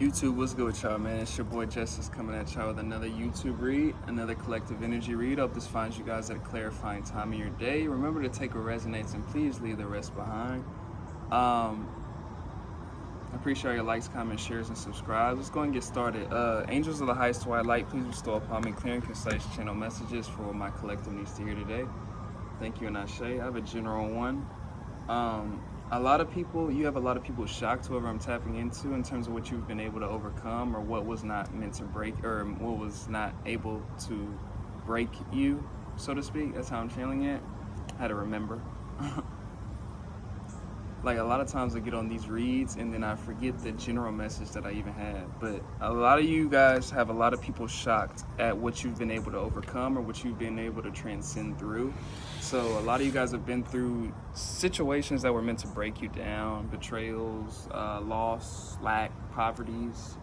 YouTube, what's good with y'all, man? It's your boy Justice coming at y'all with another YouTube read, another collective energy read. Hope this finds you guys at a clarifying time of your day. Remember to take what resonates and please leave the rest behind. I appreciate your likes, comments, shares, and subscribes. Let's go and get started. Angels of the highest twilight, please bestow upon me clear and concise channel messages for what my collective needs to hear today. Thank you, and Ashe. I have a general one. You have a lot of people shocked, whoever I'm tapping into, in terms of what you've been able to overcome or what was not meant to break, or what was not able to break you, so to speak. That's how I'm feeling it. I had to remember. Like, a lot of times I get on these reads and then I forget the general message that I even had. But a lot of you guys have a lot of people shocked at what you've been able to overcome or what you've been able to transcend through. So a lot of you guys have been through situations that were meant to break you down, betrayals, loss, lack, poverties,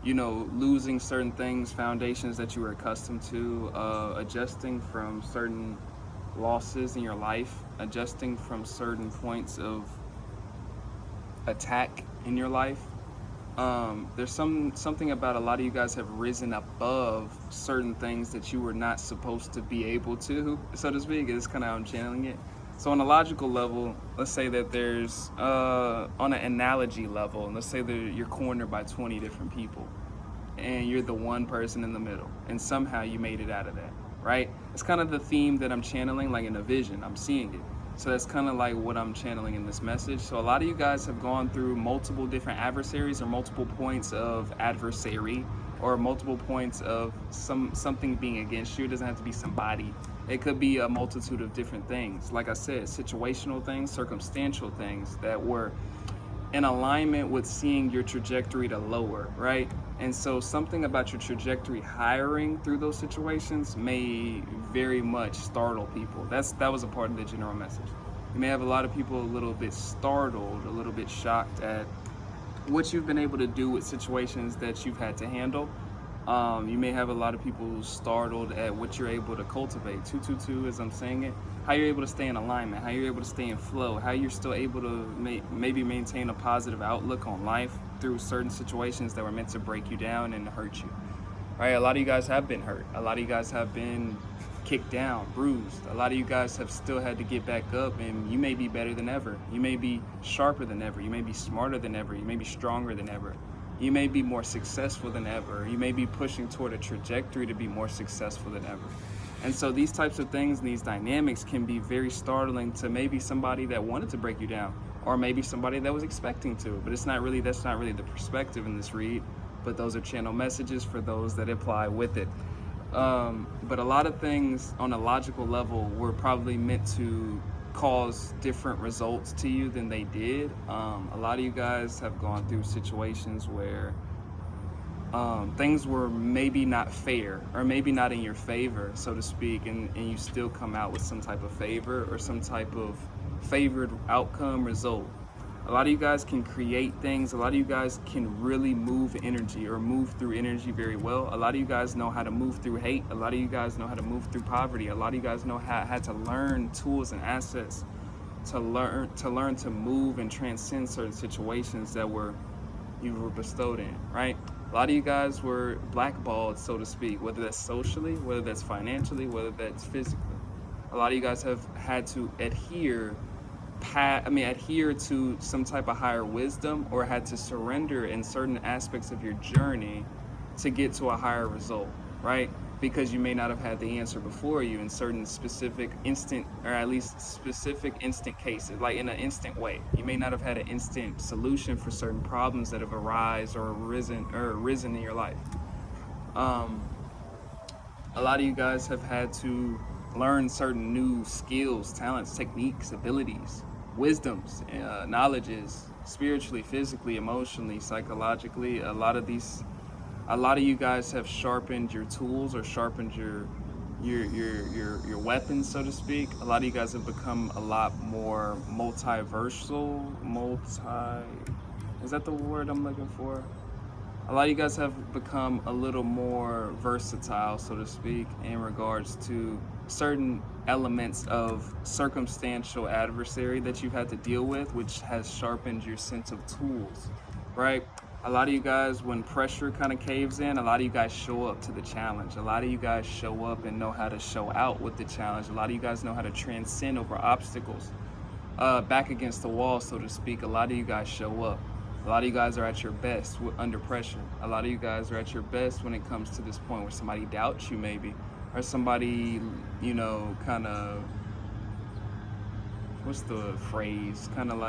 losing certain things, foundations that you were accustomed to, adjusting from certain losses in your life, adjusting from certain points of attack in your life. There's something about a lot of you guys have risen above certain things that you were not supposed to be able to, so to speak. It's kind of how I'm channeling it. So on a logical level, let's say that there's, on an analogy level, let's say that you're cornered by 20 different people and you're the one person in the middle, and somehow you made it out of that, right? It's kind of the theme that I'm channeling, like in a vision. I'm seeing it. So that's kind of like what I'm channeling in this message. So a lot of you guys have gone through multiple different adversaries or multiple points of adversary or multiple points of something being against you. It doesn't have to be somebody. It could be a multitude of different things. Like I said, situational things, circumstantial things that were in alignment with seeing your trajectory to lower, right? And so something about your trajectory hiring through those situations may very much startle people. That was a part of the general message. You may have a lot of people a little bit startled, a little bit shocked at what you've been able to do with situations that you've had to handle. You may have a lot of people startled at what you're able to cultivate. 222, as I'm saying it, how you're able to stay in alignment, how you're able to stay in flow, how you're still able to maybe maintain a positive outlook on life through certain situations that were meant to break you down and hurt you. Right? A lot of you guys have been hurt. A lot of you guys have been kicked down, bruised. A lot of you guys have still had to get back up, and you may be better than ever. You may be sharper than ever. You may be smarter than ever. You may be stronger than ever. You may be more successful than ever. You may be pushing toward a trajectory to be more successful than ever. And so these types of things and these dynamics can be very startling to maybe somebody that wanted to break you down, or maybe somebody that was expecting to, but that's not really the perspective in this read, but those are channel messages for those that apply with it. But a lot of things on a logical level were probably meant to cause different results to you than they did. A lot of you guys have gone through situations where things were maybe not fair or maybe not in your favor, so to speak, and you still come out with some type of favor or some type of favored outcome result. A lot of you guys can create things. A lot of you guys can really move energy or move through energy very well. A lot of you guys know how to move through hate. A lot of you guys know how to move through poverty. A lot of you guys know how to learn tools and assets to learn to move and transcend certain situations that you were bestowed in, right? A lot of you guys were blackballed, so to speak, whether that's socially, whether that's financially, whether that's physically. A lot of you guys have had to adhere to some type of higher wisdom, or had to surrender in certain aspects of your journey to get to a higher result, right? Because you may not have had the answer before you in certain specific instant, or at least specific instant cases, like in an instant way. You may not have had an instant solution for certain problems that have arisen in your life. A lot of you guys have had to learn certain new skills, talents, techniques, abilities, wisdoms, knowledges, spiritually, physically, emotionally, psychologically. A lot of you guys have sharpened your tools or sharpened your weapons, so to speak. A lot of you guys have become a lot more multiversal. Is that the word I'm looking for? A lot of you guys have become a little more versatile, so to speak, in regards to certain elements of circumstantial adversary that you've had to deal with, which has sharpened your sense of tools. right? A lot of you guys, when pressure kind of caves in, a lot of you guys show up to the challenge. A lot of you guys show up and know how to show out with the challenge. A lot of you guys know how to transcend over obstacles. Back against the wall, so to speak, a lot of you guys show up. A lot of you guys are at your best under pressure. A lot of you guys are at your best when it comes to this point where somebody doubts you, maybe, or somebody, you know, kind of, what's the phrase? Kind of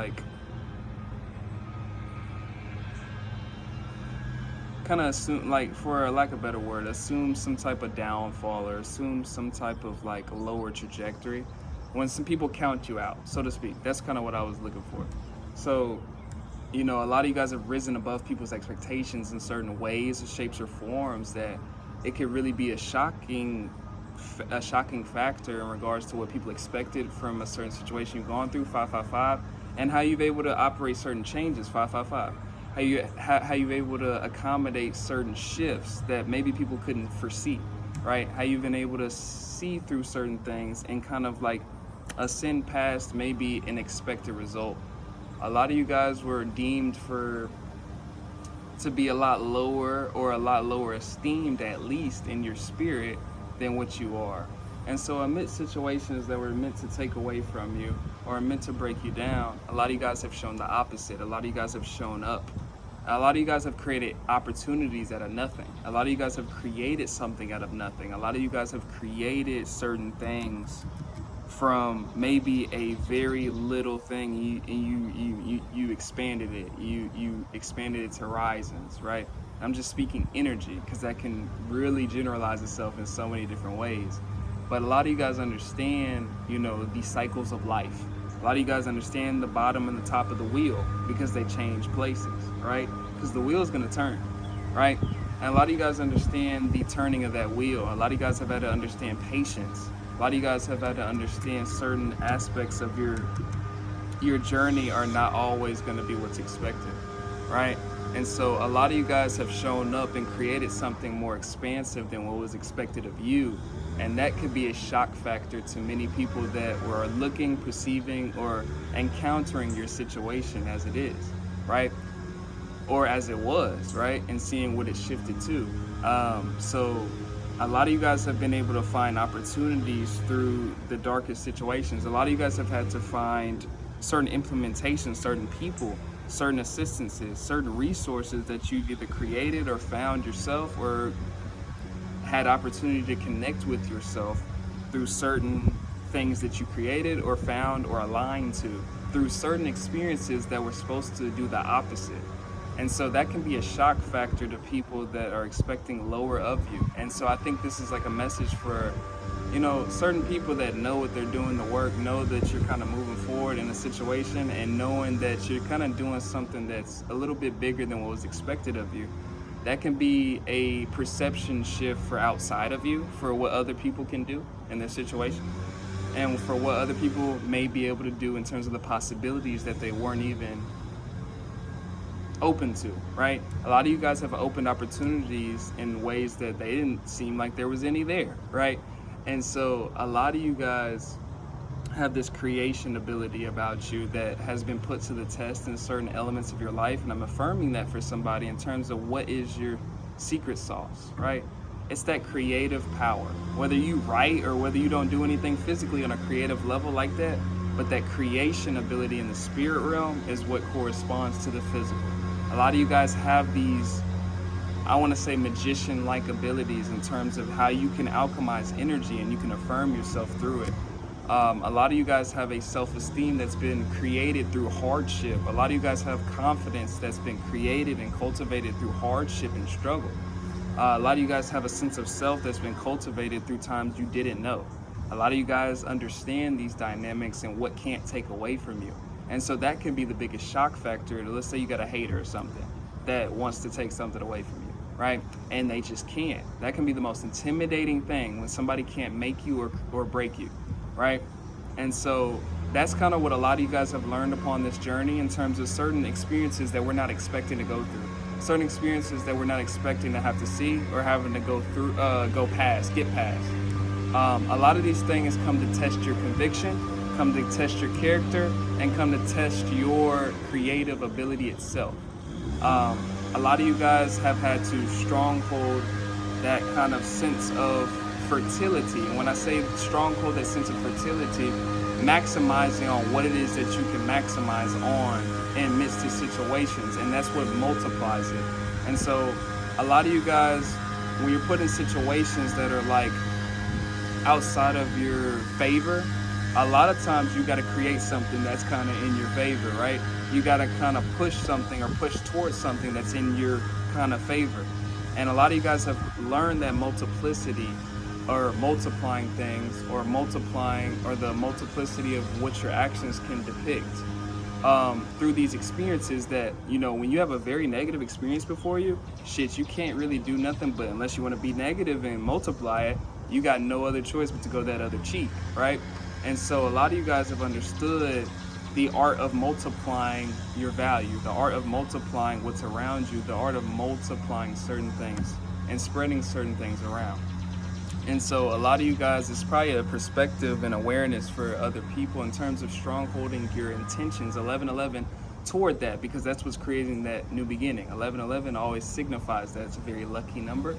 assume, like, for lack of a better word, assume some type of downfall or assume some type of like lower trajectory when some people count you out, so to speak. That's kind of what I was looking for. So, you know, a lot of you guys have risen above people's expectations in certain ways, or shapes, or forms that it could really be a shocking factor in regards to what people expected from a certain situation you've gone through, 555, and how you've able to operate certain changes, 555. How you've able to accommodate certain shifts that maybe people couldn't foresee, right? How you've been able to see through certain things and kind of like ascend past maybe an expected result. A lot of you guys were deemed to be a lot lower, or a lot lower esteemed, at least in your spirit, than what you are. And so amidst situations that were meant to take away from you or meant to break you down, a lot of you guys have shown the opposite. A lot of you guys have shown up. A lot of you guys have created opportunities out of nothing. A lot of you guys have created something out of nothing. A lot of you guys have created certain things from maybe a very little thing, you expanded it. You expanded its horizons, right? I'm just speaking energy because that can really generalize itself in so many different ways. But a lot of you guys understand, you know, the cycles of life. A lot of you guys understand the bottom and the top of the wheel because they change places, right? Because the wheel is going to turn, right? And a lot of you guys understand the turning of that wheel. A lot of you guys have had to understand patience. A lot of you guys have had to understand certain aspects of your journey are not always going to be what's expected, right? And so a lot of you guys have shown up and created something more expansive than what was expected of you. And that could be a shock factor to many people that were looking, perceiving, or encountering your situation as it is, right? Or as it was, right? And seeing what it shifted to. So a lot of you guys have been able to find opportunities through the darkest situations. A lot of you guys have had to find certain implementations, certain people, certain assistances, certain resources that you've either created or found yourself, or had opportunity to connect with yourself through certain things that you created or found or aligned to, through certain experiences that were supposed to do the opposite. And so that can be a shock factor to people that are expecting lower of you. And so I think this is like a message for, you know, certain people that know what they're doing, the work, know that you're kind of moving forward in a situation, and knowing that you're kind of doing something that's a little bit bigger than what was expected of you. That can be a perception shift for outside of you, for what other people can do in their situation, and for what other people may be able to do in terms of the possibilities that they weren't even open to, right? A lot of you guys have opened opportunities in ways that they didn't seem like there was any there, right? And so a lot of you guys have this creation ability about you that has been put to the test in certain elements of your life. And I'm affirming that for somebody in terms of what is your secret sauce, right? It's that creative power, whether you write or whether you don't do anything physically on a creative level like that, but that creation ability in the spirit realm is what corresponds to the physical. A lot of you guys have these, I want to say, magician-like abilities in terms of how you can alchemize energy and you can affirm yourself through it. A lot of you guys have a self-esteem that's been created through hardship. A lot of you guys have confidence that's been created and cultivated through hardship and struggle. A lot of you guys have a sense of self that's been cultivated through times you didn't know. A lot of you guys understand these dynamics and what can't take away from you. And so that can be the biggest shock factor. Let's say you got a hater or something that wants to take something away from you, right? And they just can't. That can be the most intimidating thing, when somebody can't make you or break you, right? And so that's kind of what a lot of you guys have learned upon this journey, in terms of certain experiences that we're not expecting to go through, certain experiences that we're not expecting to have to see or having to go through, get past. A lot of these things come to test your conviction, come to test your character, and come to test your creative ability itself. A lot of you guys have had to stronghold that kind of sense of fertility. And when I say stronghold that sense of fertility, maximizing on what it is that you can maximize on in midst of situations, and that's what multiplies it. And so a lot of you guys, when you're put in situations that are like outside of your favor, a lot of times you got to create something that's kind of in your favor, right? You got to kind of push something or push towards something that's in your kind of favor. And a lot of you guys have learned that multiplicity, or multiplying things, or multiplying, or the multiplicity of what your actions can depict through these experiences. That, you know, when you have a very negative experience before you, shit, you can't really do nothing but, unless you want to be negative and multiply it, you got no other choice but to go that other cheek, right? And so a lot of you guys have understood the art of multiplying your value, the art of multiplying what's around you, the art of multiplying certain things and spreading certain things around. And so a lot of you guys, it's probably a perspective and awareness for other people in terms of strongholding your intentions, 1111, toward that, because that's what's creating that new beginning. 1111 always signifies that. It's a very lucky number.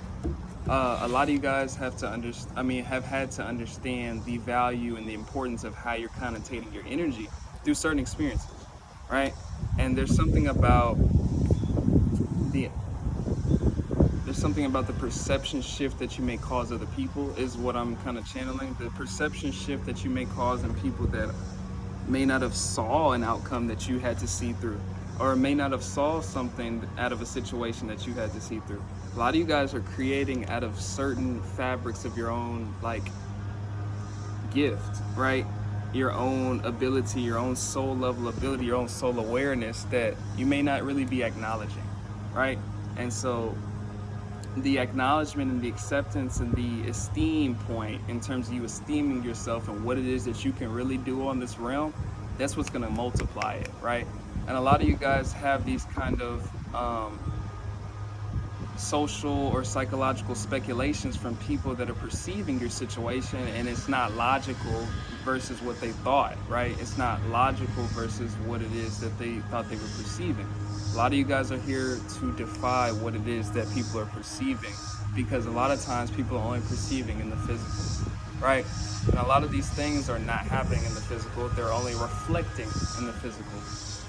A lot of you guys have had to understand the value and the importance of how you're connotating your energy through certain experiences, right? And there's something about the perception shift that you may cause other people, is what I'm kind of channeling. The perception shift that you may cause in people that may not have saw an outcome that you had to see through, or may not have saw something out of a situation that you had to see through. A lot of you guys are creating out of certain fabrics of your own, like, gift, right? Your own ability, your own soul level ability, your own soul awareness that you may not really be acknowledging, right? And so the acknowledgement and the acceptance and the esteem point, in terms of you esteeming yourself and what it is that you can really do on this realm, that's what's going to multiply it, right? And a lot of you guys have these kind of social or psychological speculations from people that are perceiving your situation, and it's not logical versus what they thought, right? It's not logical versus what it is that they thought they were perceiving. A lot of you guys are here to defy what it is that people are perceiving, because a lot of times people are only perceiving in the physical, right? And a lot of these things are not happening in the physical, they're only reflecting in the physical.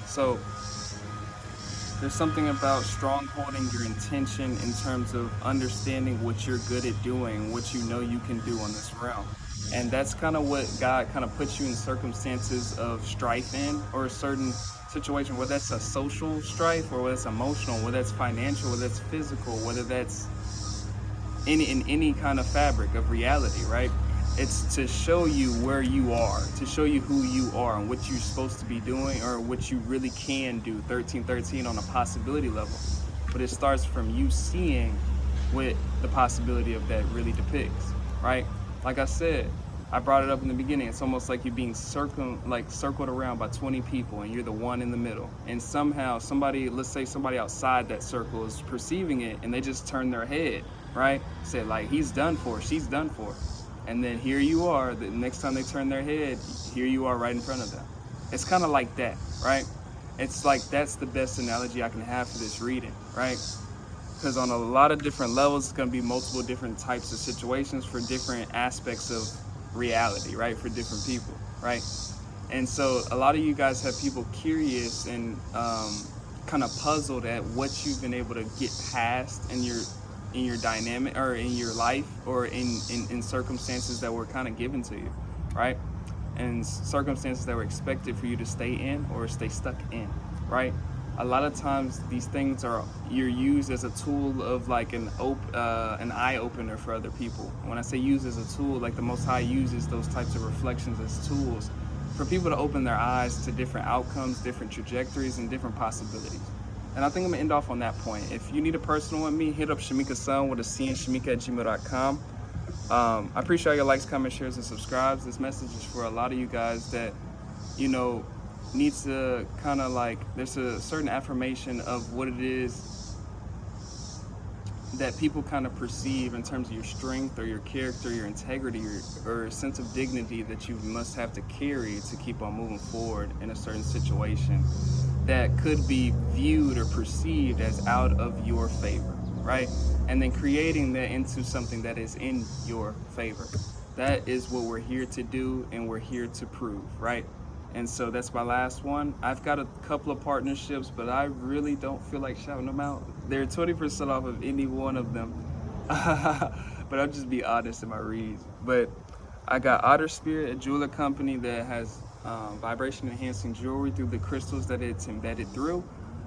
So there's something about strongholding your intention in terms of understanding what you're good at doing, what you know you can do on this realm. And that's kind of what God kind of puts you in circumstances of strife in, or a certain situation, whether that's a social strife, or whether it's emotional, whether that's financial, whether that's physical, whether that's in any kind of fabric of reality, right? It's to show you where you are, to show you who you are and what you're supposed to be doing, or what you really can do, 1313 on a possibility level. But it starts from you seeing what the possibility of that really depicts, right? Like I said, I brought it up in the beginning. It's almost like you're being circled around by 20 people, and you're the one in the middle. And somehow somebody, let's say somebody outside that circle is perceiving it, and they just turn their head, right? Say like, he's done for, she's done for. And then here you are, the next time they turn their head, here you are right in front of them. It's kind of like that, right? It's like, that's the best analogy I can have for this reading, right? Because on a lot of different levels, it's going to be multiple different types of situations for different aspects of reality, right? For different people, right? And so a lot of you guys have people curious and kind of puzzled at what you've been able to get past in your dynamic, or in your life, or in circumstances that were kind of given to you, right? And circumstances that were expected for you to stay in or stay stuck in, right? A lot of times these things you're used as a tool of like an eye opener for other people. When I say use as a tool, like the Most High uses those types of reflections as tools for people to open their eyes to different outcomes, different trajectories, and different possibilities. And I think I'm gonna end off on that point. If you need a personal with me, hit up Shamika Sun with a C and Shamika@gmail.com. I appreciate all your likes, comments, shares, and subscribes. This message is for a lot of you guys that, you know, needs to kind of like, there's a certain affirmation of what it is that people kind of perceive in terms of your strength or your character, your integrity, or sense of dignity that you must have to carry to keep on moving forward in a certain situation. that could be viewed or perceived as out of your favor, right? And then creating that into something that is in your favor. That is what we're here to do, and we're here to prove, right? And so that's my last one. I've got a couple of partnerships, but I really don't feel like shouting them out. They're 20% off of any one of them. But I'll just be honest in my reads. But I got Otter Spirit, a jeweler company that has vibration enhancing jewelry through the crystals that it's embedded through.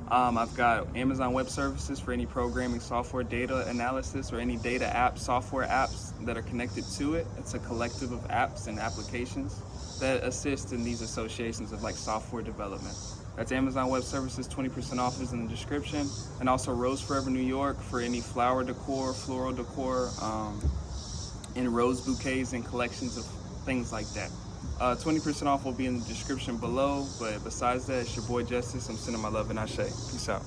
I've got Amazon Web Services for any programming software, data analysis, or any data apps, software apps that are connected to it. It's a collective of apps and applications that assist in these associations of like software development. That's Amazon Web Services, 20% off is in the description. And also Rose Forever New York for any flower decor, floral decor, and rose bouquets and collections of things like that. 20% off will be in the description below. But besides that, it's your boy Justice. I'm sending my love and Ashe. Peace out.